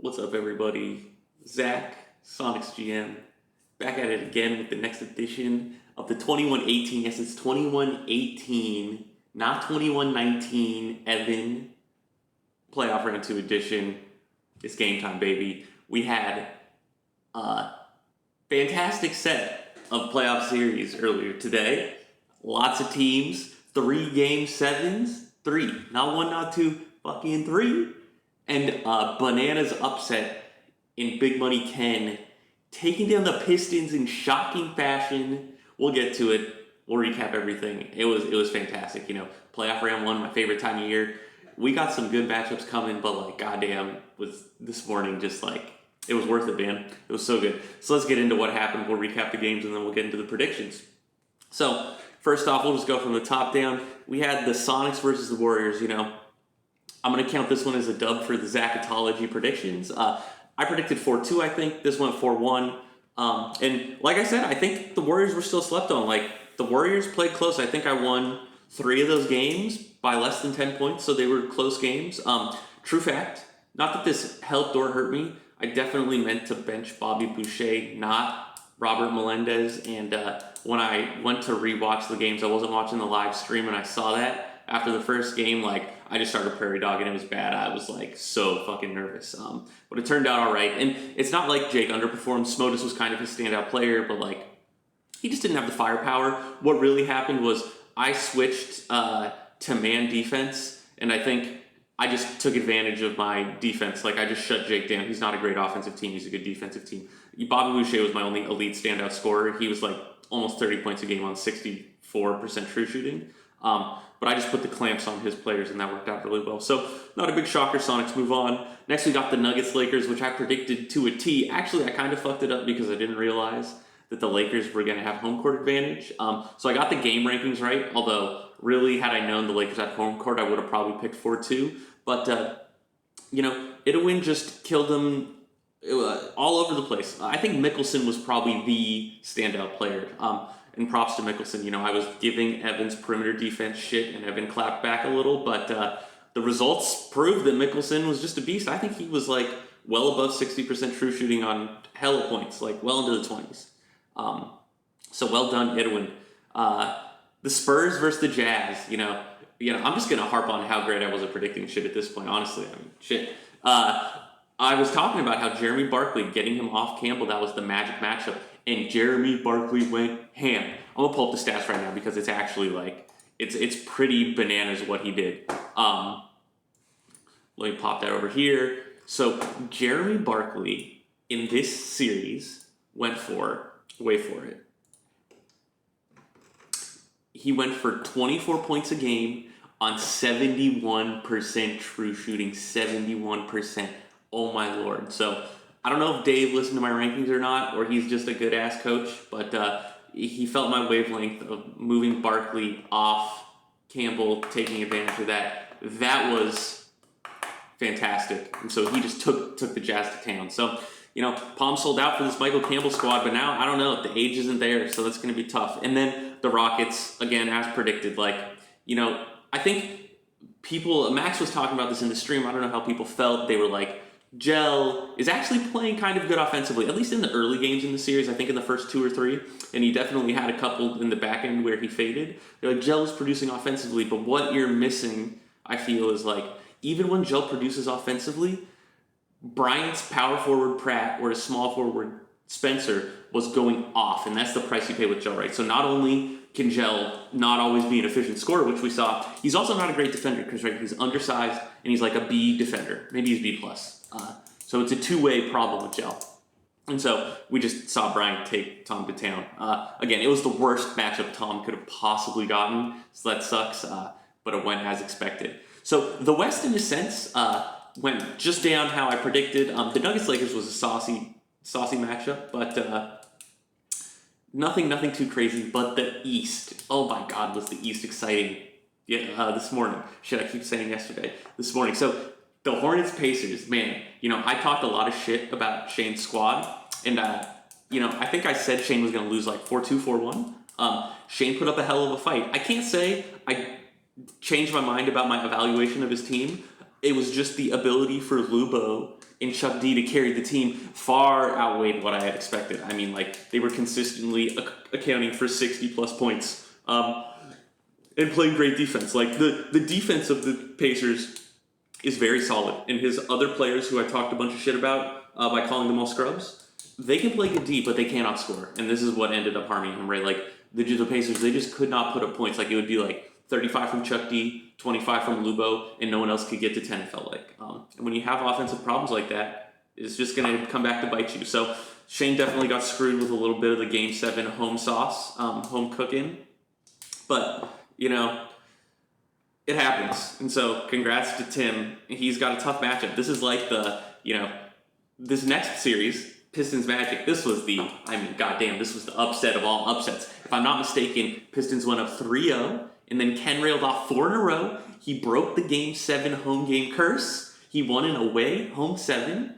What's up, everybody? Zach, Sonics GM, back at it again with the next edition of the 21-18. Yes, it's 21-18, not 21-19. Evan, playoff round 2 edition. It's game time, baby. We had a fantastic set of playoff series earlier today. Lots of teams, 3 game 7s, 3, not 1, not 2, fucking 3. And bananas upset in Big Money Ken, taking down the Pistons in shocking fashion. We'll get to it. We'll recap everything. It was fantastic. You know, playoff round 1, my favorite time of year. We got some good matchups coming, but like, goddamn, was this morning just like, it was worth it, man. It was so good. So let's get into what happened. We'll recap the games and then we'll get into the predictions. So first off, we'll just go from the top down. We had the Sonics versus the Warriors. You know, I'm going to count this one as a dub for the Zachetology predictions. I predicted 4-2, I think. This went 4-1. And like I said, I think the Warriors were still slept on. Like, the Warriors played close. I think I won 3 of those games by less than 10 points, so they were close games. True fact, not that this helped or hurt me. I definitely meant to bench Bobby Boucher, not Robert Melendez. And when I went to rewatch the games, I wasn't watching the live stream, and I saw that after the first game, like, I just started prairie dog and it was bad. I was like so fucking nervous. But it turned out all right. And it's not like Jake underperformed. Smotus was kind of his standout player, but like, he just didn't have the firepower. What really happened was I switched to man defense, and I think I just took advantage of my defense. Like, I just shut Jake down. He's not a great offensive team. He's a good defensive team. Bobby Boucher was my only elite standout scorer. He was like almost 30 points a game on 64% true shooting. But I just put the clamps on his players, and that worked out really well. So, not a big shocker. Sonics move on. Next, we got the Nuggets-Lakers, which I predicted to a T. Actually, I kind of fucked it up because I didn't realize that the Lakers were going to have home court advantage. So I got the game rankings right, although really, had I known the Lakers had home court, I would have probably picked 4-2. But, you know, Itawin just killed them all over the place. I think Mickelson was probably the standout player. And props to Mickelson. You know, I was giving Evan's perimeter defense shit, and Evan clapped back a little, but the results proved that Mickelson was just a beast. I think he was like well above 60% true shooting on hella points, like well into the 20s. So well done, Edwin. The Spurs versus the Jazz. You know, I'm just gonna harp on how great I was at predicting shit at this point. Honestly, I mean, shit. I was talking about how Jeremy Barkley, getting him off Campbell, that was the magic matchup. And Jeremy Barkley went ham. I'm gonna pull up the stats right now because it's actually like, it's pretty bananas what he did. Let me pop that over here. So Jeremy Barkley in this series went for, wait for it. He went for 24 points a game on 71% true shooting, 71%. Oh my Lord. So I don't know if Dave listened to my rankings or not, or he's just a good-ass coach, but he felt my wavelength of moving Barkley off Campbell, taking advantage of that. That was fantastic. And so he just took the Jazz to town. So, you know, Palm sold out for this Michael Campbell squad, but now, I don't know, the age isn't there, so that's going to be tough. And then the Rockets, again, as predicted, like, you know, I think Max was talking about this in the stream, I don't know how people felt. They were like, Gel is actually playing kind of good offensively, at least in the early games in the series, I think in the first 2 or 3, and he definitely had a couple in the back end where he faded. They're like, Gel is producing offensively, but what you're missing, I feel, is like, even when Gel produces offensively, Bryant's power forward Pratt or his small forward Spencer was going off, and that's the price you pay with Gel, right? So not only can Gel not always be an efficient scorer, which we saw, he's also not a great defender because, right, he's undersized and he's like a B defender. Maybe he's B+. So it's a two-way problem with Gel. And so we just saw Bryant take Tom to town. Again, it was the worst matchup Tom could have possibly gotten, so that sucks, but it went as expected. So the West, in a sense, went just down how I predicted. The Nuggets-Lakers was a saucy matchup, but nothing too crazy. But the East, oh my God, was the East exciting this morning. Shit, I keep saying yesterday. This morning. So the Hornets-Pacers, man, you know, I talked a lot of shit about Shane's squad, and, you know, I think I said Shane was going to lose like 4-2, 4-1. Shane put up a hell of a fight. I can't say I changed my mind about my evaluation of his team. it was just the ability for Lubo and Chuck D to carry the team far outweighed what I had expected. I mean, like, they were consistently accounting for 60-plus points and playing great defense. Like, the defense of the Pacers is very solid. And his other players, who I talked a bunch of shit about by calling them all scrubs, they can play good D, but they cannot score. And this is what ended up harming him, right? Like, the Pacers, they just could not put up points. Like, it would be like 35 from Chuck D, 25 from Lubo, and no one else could get to 10, it felt like. And when you have offensive problems like that, it's just going to come back to bite you. So Shane definitely got screwed with a little bit of the Game 7 home sauce, home cooking. But, you know, it happens. And so congrats to Tim. He's got a tough matchup. This is like the, you know, this next series, Pistons Magic, this was the, I mean, goddamn, this was the upset of all upsets. If I'm not mistaken, Pistons went up 3-0, and then Ken railed off 4 in a row. He broke the Game 7 home game curse. He won an away home 7.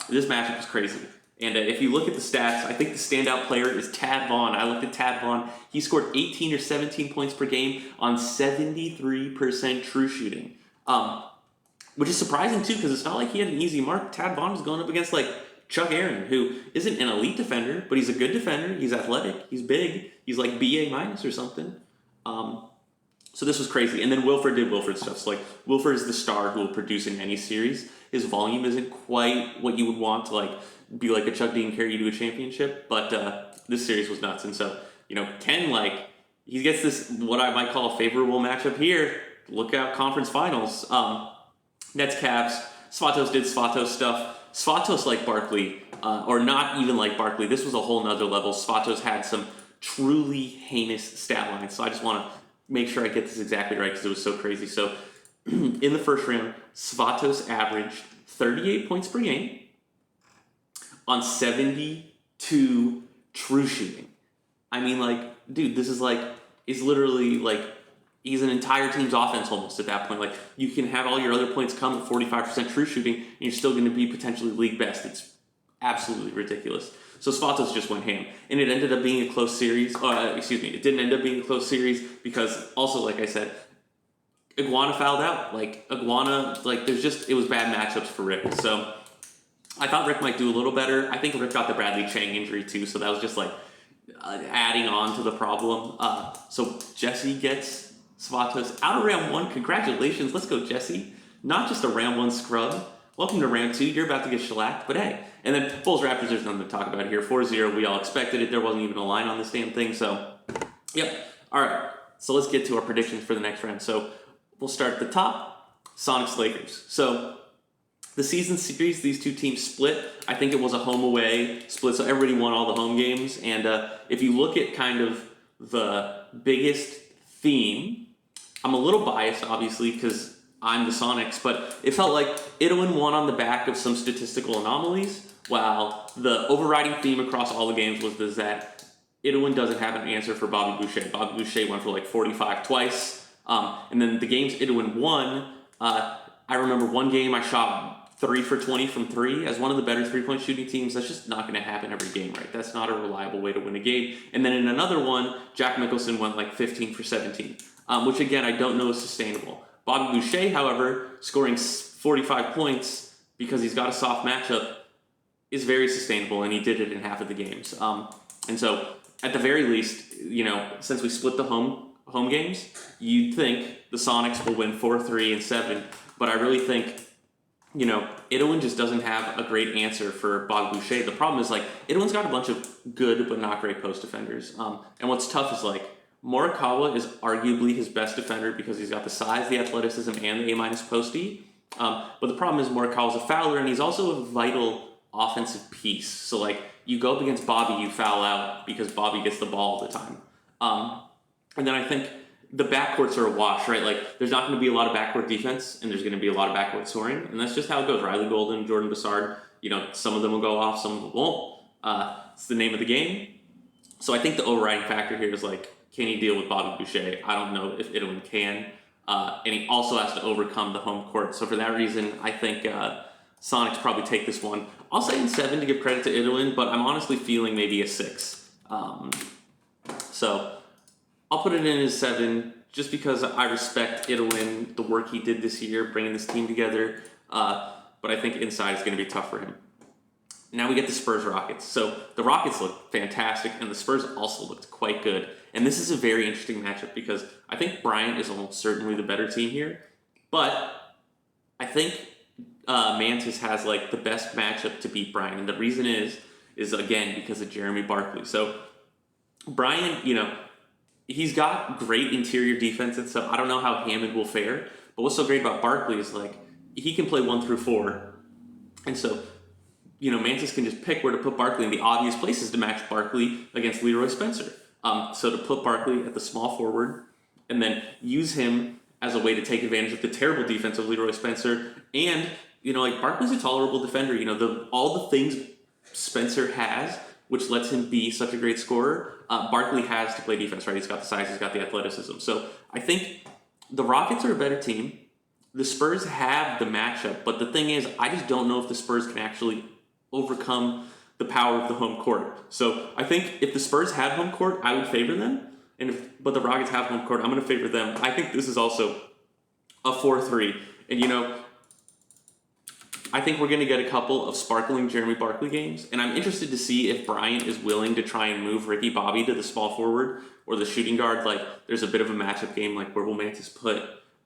This matchup was crazy. And if you look at the stats, I think the standout player is Tad Vaughn. I looked at Tad Vaughn. He scored 18 or 17 points per game on 73% true shooting. Which is surprising, too, because it's not like he had an easy mark. Tad Vaughn was going up against, like, Chuck Aaron, who isn't an elite defender, but he's a good defender. He's athletic. He's big. He's like BA minus or something. So this was crazy. And then Wilford did Wilford stuff. So, like, Wilford is the star who will produce in any series. His volume isn't quite what you would want to, like, be like a Chuck D and carry you to a championship. But this series was nuts. And so, you know, Ken, like, he gets this, what I might call a favorable matchup here. Look out, conference finals. Nets, Cavs. Svatos did Svatos stuff. Svatos like Barkley, or not even like Barkley. This was a whole nother level. Svatos had some truly heinous stat lines. So I just want to make sure I get this exactly right because it was so crazy. So in the first round, Svatos averaged 38 points per game on 72 true shooting. I mean, like, dude, this is like, is literally like, he's an entire team's offense almost at that point. Like, you can have all your other points come at 45% true shooting, and you're still going to be potentially league best. It's absolutely ridiculous. So Svatos just went ham. And it ended up being a close series. It didn't end up being a close series because also, like I said, Iguana fouled out. Like, Iguana, like, it was bad matchups for Rick. So I thought Rick might do a little better. I think Rick got the Bradley Chang injury too, so that was just like adding on to the problem. So Jesse gets Svatos out of round 1. Congratulations. Let's go, Jesse. Not just a round 1 scrub. Welcome to round 2. You're about to get shellacked, but hey. And then Bulls Raptors, there's nothing to talk about here. 4-0. We all expected it. There wasn't even a line on this damn thing. So, yep. All right. So let's get to our predictions for the next round. So we'll start at the top. Sonics Lakers. So the season series, these two teams split. I think it was a home-away split, so everybody won all the home games. And if you look at kind of the biggest theme, I'm a little biased, obviously, because I'm the Sonics, but it felt like Idwin won on the back of some statistical anomalies, while the overriding theme across all the games was that Idwin doesn't have an answer for Bobby Boucher. Bobby Boucher went for like 45 twice, and then the games Idwin won, I remember one game I shot 3 for 20 from 3 as one of the better three-point shooting teams. That's just not going to happen every game, right? That's not a reliable way to win a game. And then in another one, Jack Mickelson went like 15 for 17, which again, I don't know is sustainable. Bobby Boucher, however, scoring 45 points because he's got a soft matchup is very sustainable, and he did it in half of the games. And so, at the very least, you know, since we split the home games, you'd think the Sonics will win 4-3 and 7, but I really think, you know, Idwin just doesn't have a great answer for Bobby Boucher. The problem is, like, Idwin's got a bunch of good but not great post defenders. And what's tough is, like, Morikawa is arguably his best defender because he's got the size, the athleticism, and the A- postie. But the problem is Morikawa's a fouler, and he's also a vital offensive piece. So, like, you go up against Bobby, you foul out because Bobby gets the ball all the time. And then I think the backcourts are a wash, right? Like, there's not going to be a lot of backcourt defense, and there's going to be a lot of backcourt scoring, and that's just how it goes. Riley Golden, Jordan Bessard, you know, some of them will go off, some of them won't. It's the name of the game. So I think the overriding factor here is, like, can he deal with Bobby Boucher? I don't know if Idwin can. And he also has to overcome the home court. So for that reason, I think Sonics probably take this one. I'll say in 7 to give credit to Idwin, but I'm honestly feeling maybe a 6. So I'll put it in as 7 just because I respect Italin, the work he did this year, bringing this team together. But I think inside is going to be tough for him. Now we get the Spurs Rockets. So the Rockets look fantastic, and the Spurs also looked quite good. And this is a very interesting matchup because I think Bryant is almost certainly the better team here. But I think Mantis has like the best matchup to beat Bryant. And the reason is again because of Jeremy Barkley. So Bryant, he's got great interior defense and stuff. I don't know how Hammond will fare. But what's so great about Barkley is like he can play 1 through 4. And so Mantis can just pick where to put Barkley in the obvious places to match Barkley against Leroy Spencer. So to put Barkley at the small forward and then use him as a way to take advantage of the terrible defense of Leroy Spencer. And, Barkley's a tolerable defender. All the things Spencer has, which lets him be such a great scorer, Barkley has to play defense, right? He's got the size, he's got the athleticism. So I think the Rockets are a better team. The Spurs have the matchup, but the thing is, I just don't know if the Spurs can actually overcome the power of the home court. So I think if the Spurs had home court, I would favor them. But the Rockets have home court, I'm going to favor them. I think this is also a 4-3. And I think we're going to get a couple of sparkling Jeremy Barkley games. And I'm interested to see if Bryant is willing to try and move Ricky Bobby to the small forward or the shooting guard. Like there's a bit of a matchup game, like where will Mantis put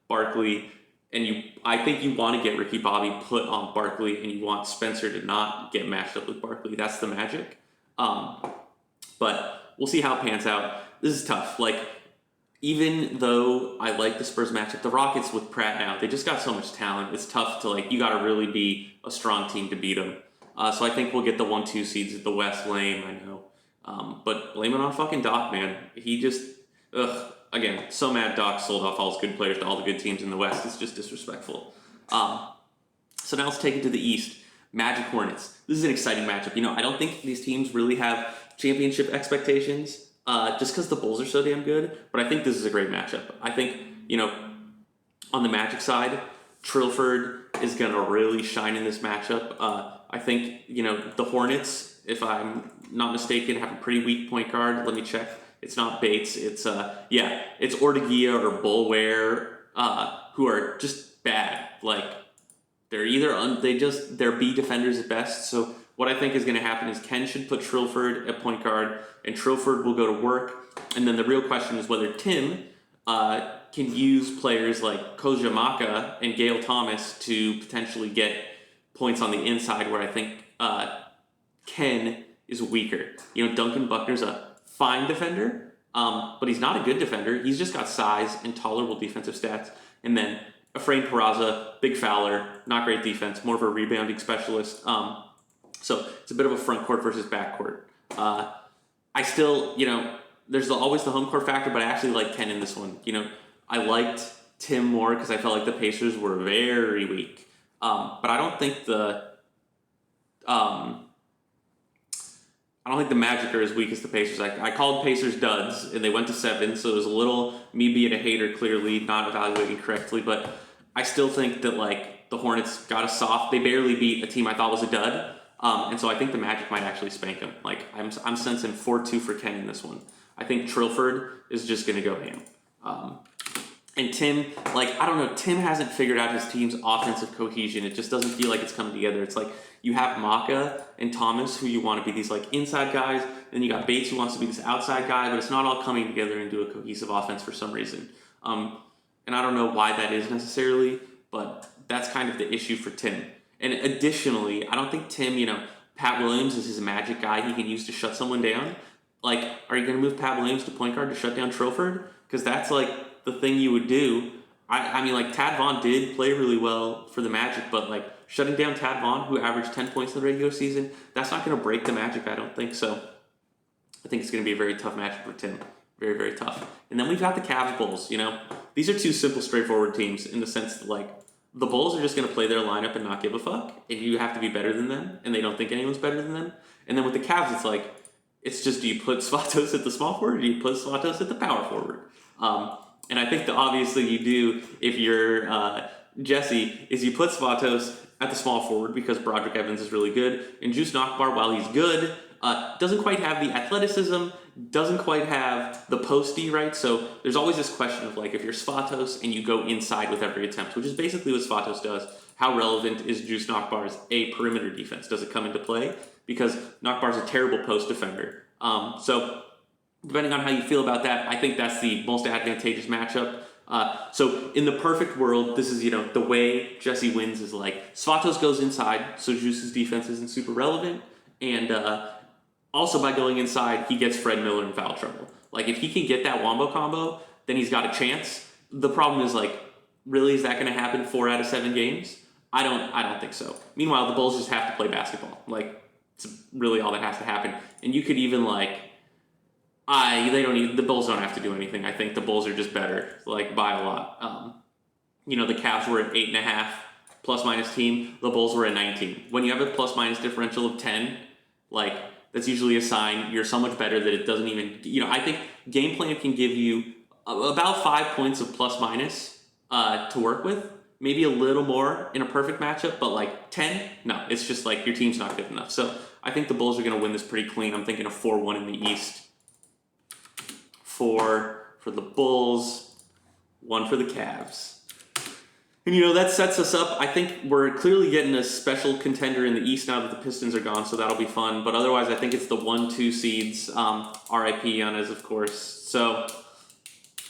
Barkley? And I think you want to get Ricky Bobby put on Barkley, and you want Spencer to not get matched up with Barkley. That's the magic. But we'll see how it pans out. This is tough. Like, even though I like the Spurs matchup, the Rockets with Pratt now, they just got so much talent. It's tough to, you got to really be a strong team to beat them. So I think we'll get the 1-2 seeds at the West. Lame, I know. But blame it on fucking Doc, man. He just, again, so mad Doc sold off all his good players to all the good teams in the West. It's just disrespectful. So now let's take it to the East. Magic Hornets. This is an exciting matchup. I don't think these teams really have championship expectations just because the Bulls are so damn good. But I think this is a great matchup. I think, on the Magic side, Trilford is going to really shine in this matchup. I think, the Hornets, if I'm not mistaken, have a pretty weak point guard. Let me check. It's not Bates. It's it's Ortegia or Bulware, who are just bad. Like they're either they're B defenders at best. So what I think is going to happen is Ken should put Trilford at point guard, and Trilford will go to work. And then the real question is whether Tim can use players like Koja Maka and Gail Thomas to potentially get points on the inside, where I think Ken is weaker. Duncan Buckner's a fine defender, but he's not a good defender. He's just got size and tolerable defensive stats. And then Efrain Peraza, big fouler, not great defense, more of a rebounding specialist. So it's a bit of a front court versus back court. I still, there's always the home court factor, but I actually like Ken in this one. I liked Tim more because I felt like the Pacers were very weak. But I don't think the Magic are as weak as the Pacers. I called Pacers duds, and they went to 7, so it was a little me being a hater, clearly, not evaluating correctly, but I still think that, the Hornets got a soft, they barely beat a team I thought was a dud, and so I think the Magic might actually spank them. I'm sensing 4-2 for Ken in this one. I think Trilford is just going to go ham. And Tim, I don't know, Tim hasn't figured out his team's offensive cohesion. It just doesn't feel like it's coming together. It's like you have Maka and Thomas, who you want to be these inside guys, and you got Bates, who wants to be this outside guy, but it's not all coming together into a cohesive offense for some reason. And I don't know why that is necessarily, but that's kind of the issue for Tim. And additionally, I don't think Tim, Pat Williams is his magic guy he can use to shut someone down. Are you going to move Pat Williams to point guard to shut down Trilford? Because that's the thing you would do. I mean, Tad Vaughn did play really well for the Magic, but shutting down Tad Vaughn, who averaged 10 points in the regular season, that's not going to break the Magic, I don't think. So I think it's going to be a very tough matchup for Tim. Very, very tough. And then we've got the Cavs Bulls. These are two simple, straightforward teams in the sense that the Bulls are just going to play their lineup and not give a fuck, and you have to be better than them, and they don't think anyone's better than them. And then with the Cavs, it's just, do you put Svatos at the small forward, or do you put Svatos at the power forward? And I think that obviously you do, if you're Jesse, is you put Svatos at the small forward because Broderick Evans is really good. And Juice Nockbar, while he's good, Doesn't quite have the athleticism, doesn't quite have the post-D, right? So there's always this question of like, if you're Svatos and you go inside with every attempt, which is basically what Svatos does, how relevant is Juice Nockbar's a perimeter defense? Does it come into play? Because Nockbar's a terrible post defender. So depending on how you feel about that, I think that's the most advantageous matchup. So in the perfect world, this is, the way Jesse wins is like Svatos goes inside, so Juice's defense isn't super relevant, and also by going inside, he gets Fred Miller in foul trouble. Like if he can get that wombo combo, then he's got a chance. The problem is like, really, is that going to happen 4 out of 7 games? I don't think so. Meanwhile, the Bulls just have to play basketball. Like it's really all that has to happen. And you could even like, the Bulls don't have to do anything. I think the Bulls are just better, like by a lot. The Cavs were an 8.5 plus minus team. The Bulls were a 19. When you have a plus minus differential of 10, like that's usually a sign you're so much better that it doesn't even. I think game plan can give you about 5 points of plus minus to work with. Maybe a little more in a perfect matchup, but like 10, no, it's just like your team's not good enough. So I think the Bulls are going to win this pretty clean. I'm thinking a 4-1 in the East. 4 for the Bulls, 1 for the Cavs. And that sets us up. I think we're clearly getting a special contender in the East now that the Pistons are gone, so that'll be fun. But otherwise, I think it's the 1-2 seeds. RIP Giannis, of course. So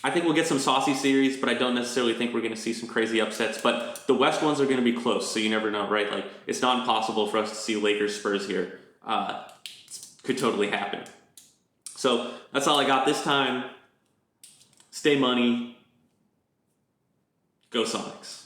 I think we'll get some saucy series, but I don't necessarily think we're going to see some crazy upsets. But the West ones are going to be close, so you never know, right? Like it's not impossible for us to see Lakers Spurs here. Could totally happen. So that's all I got this time. Stay money. Go Sonics.